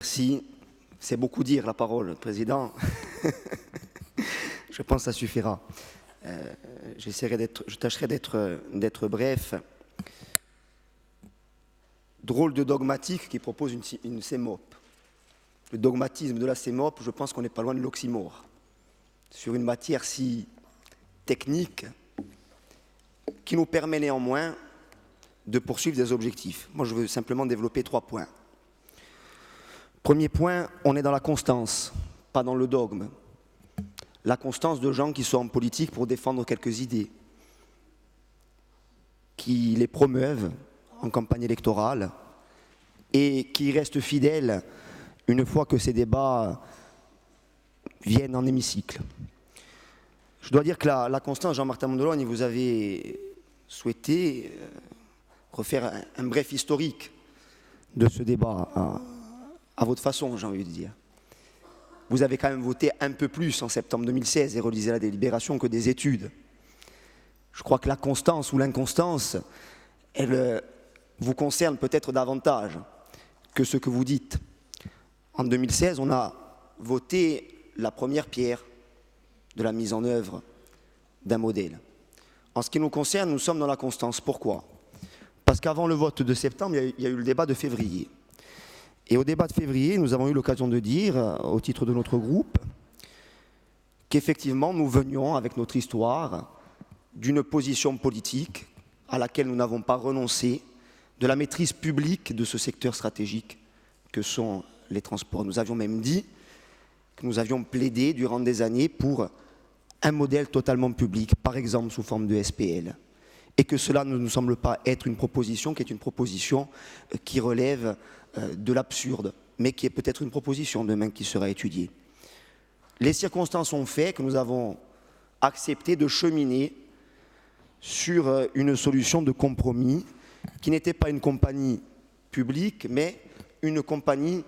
Merci. C'est beaucoup dire la parole, Président. Je pense que ça suffira. Je tâcherai d'être bref. Drôle de dogmatique qui propose une CEMOP. Le dogmatisme de la CEMOP, je pense qu'on n'est pas loin de l'oxymore. Sur une matière si technique qui nous permet néanmoins de poursuivre des objectifs. Moi, je veux simplement développer 3 points. Premier point, on est dans la constance, pas dans le dogme. La constance de gens qui sont en politique pour défendre quelques idées, qui les promeuvent en campagne électorale et qui restent fidèles une fois que ces débats viennent en hémicycle. Je dois dire que la constance, Jean-Martin Mondologne, vous avez souhaité refaire un bref historique de ce débat à votre façon, j'ai envie de dire. Vous avez quand même voté un peu plus en septembre 2016 et relisez la délibération que des études. Je crois que la constance ou l'inconstance, elle vous concerne peut-être davantage que ce que vous dites. En 2016, on a voté la première pierre de la mise en œuvre d'un modèle. En ce qui nous concerne, nous sommes dans la constance. Pourquoi ? Parce qu'avant le vote de septembre, il y a eu le débat de février. Et au débat de février, nous avons eu l'occasion de dire, au titre de notre groupe, qu'effectivement, nous venions, avec notre histoire, d'une position politique à laquelle nous n'avons pas renoncé, de la maîtrise publique de ce secteur stratégique que sont les transports. Nous avions même dit que nous avions plaidé durant des années pour un modèle totalement public, par exemple sous forme de SPL. Et que cela ne nous semble pas être une proposition qui est une proposition qui relève de l'absurde, mais qui est peut-être une proposition demain qui sera étudiée. Les circonstances ont fait que nous avons accepté de cheminer sur une solution de compromis qui n'était pas une compagnie publique, mais une compagnie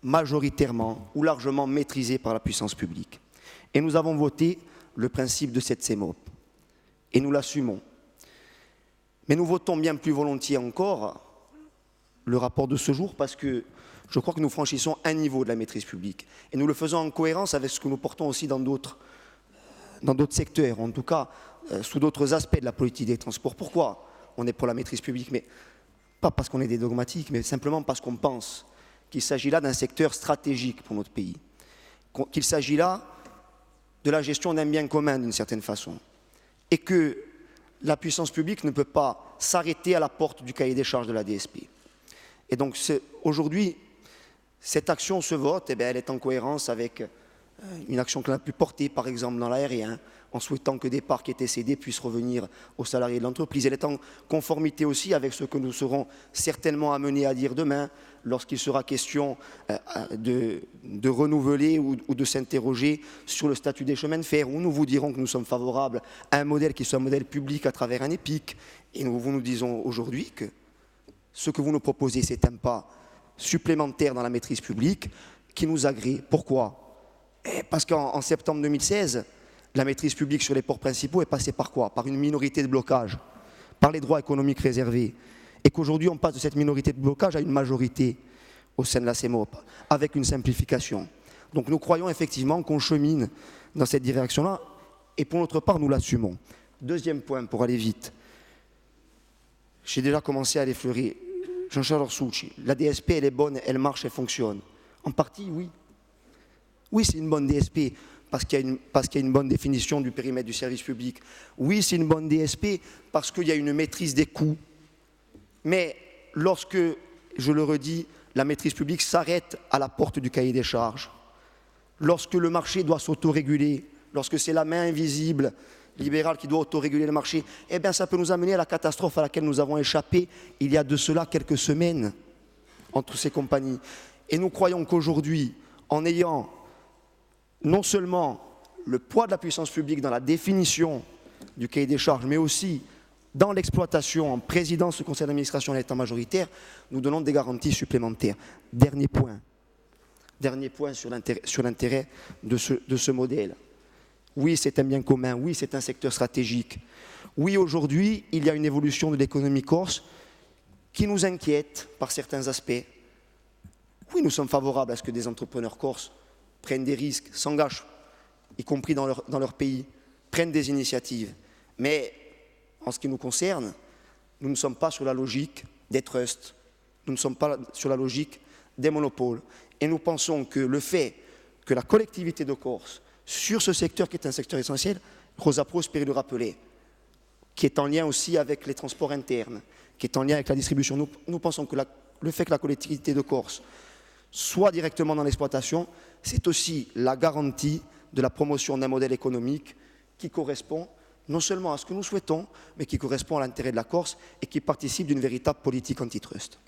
majoritairement ou largement maîtrisée par la puissance publique. Et nous avons voté le principe de cette CEMOP. Et nous l'assumons. Mais nous votons bien plus volontiers encore le rapport de ce jour parce que je crois que nous franchissons un niveau de la maîtrise publique. Et nous le faisons en cohérence avec ce que nous portons aussi dans d'autres secteurs, en tout cas sous d'autres aspects de la politique des transports. Pourquoi on est pour la maîtrise publique? Mais pas parce qu'on est des dogmatiques, mais simplement parce qu'on pense qu'il s'agit là d'un secteur stratégique pour notre pays, qu'il s'agit là de la gestion d'un bien commun d'une certaine façon, et que la puissance publique ne peut pas s'arrêter à la porte du cahier des charges de la DSP. Et donc aujourd'hui, cette action, ce vote, elle est en cohérence avec une action que l'on a pu porter, par exemple, dans l'aérien, en souhaitant que des parts qui étaient cédées puissent revenir aux salariés de l'entreprise. Elle est en conformité aussi avec ce que nous serons certainement amenés à dire demain, lorsqu'il sera question de renouveler ou de s'interroger sur le statut des chemins de fer, où nous vous dirons que nous sommes favorables à un modèle qui soit un modèle public à travers un EPIC. Et nous vous disons aujourd'hui que ce que vous nous proposez, c'est un pas supplémentaire dans la maîtrise publique qui nous agrée. Pourquoi ? Parce qu'en septembre 2016, la maîtrise publique sur les ports principaux est passée par quoi ? Par une minorité de blocage, par les droits économiques réservés. Et qu'aujourd'hui, on passe de cette minorité de blocage à une majorité au sein de la CEMOP, avec une simplification. Donc nous croyons effectivement qu'on chemine dans cette direction-là, et pour notre part, nous l'assumons. Deuxième point, pour aller vite. J'ai déjà commencé à l'effleurer. Jean-Charles Orsucci, la DSP, elle est bonne, elle marche, elle fonctionne. En partie, oui. Oui, c'est une bonne DSP parce qu'il y a une bonne définition du périmètre du service public. Oui, c'est une bonne DSP parce qu'il y a une maîtrise des coûts. Mais lorsque, je le redis, la maîtrise publique s'arrête à la porte du cahier des charges, lorsque le marché doit s'autoréguler, lorsque c'est la main invisible libérale qui doit autoréguler le marché, eh bien ça peut nous amener à la catastrophe à laquelle nous avons échappé il y a de cela quelques semaines entre ces compagnies. Et nous croyons qu'aujourd'hui, en ayant non seulement le poids de la puissance publique dans la définition du cahier des charges, mais aussi dans l'exploitation, en présidence du conseil d'administration et l'état majoritaire, nous donnons des garanties supplémentaires. Dernier point sur l'intérêt de ce modèle. Oui, c'est un bien commun, oui, c'est un secteur stratégique. Oui, aujourd'hui, il y a une évolution de l'économie corse qui nous inquiète par certains aspects. Oui, nous sommes favorables à ce que des entrepreneurs corses prennent des risques, s'engagent, y compris dans leur pays, prennent des initiatives. Mais en ce qui nous concerne, nous ne sommes pas sur la logique des trusts, nous ne sommes pas sur la logique des monopoles. Et nous pensons que le fait que la collectivité de Corse, sur ce secteur qui est un secteur essentiel, Rosa Prosperi le rappelait, qui est en lien aussi avec les transports internes, qui est en lien avec la distribution. Nous pensons que le fait que la collectivité de Corse soit directement dans l'exploitation, c'est aussi la garantie de la promotion d'un modèle économique qui correspond non seulement à ce que nous souhaitons, mais qui correspond à l'intérêt de la Corse et qui participe d'une véritable politique antitrust.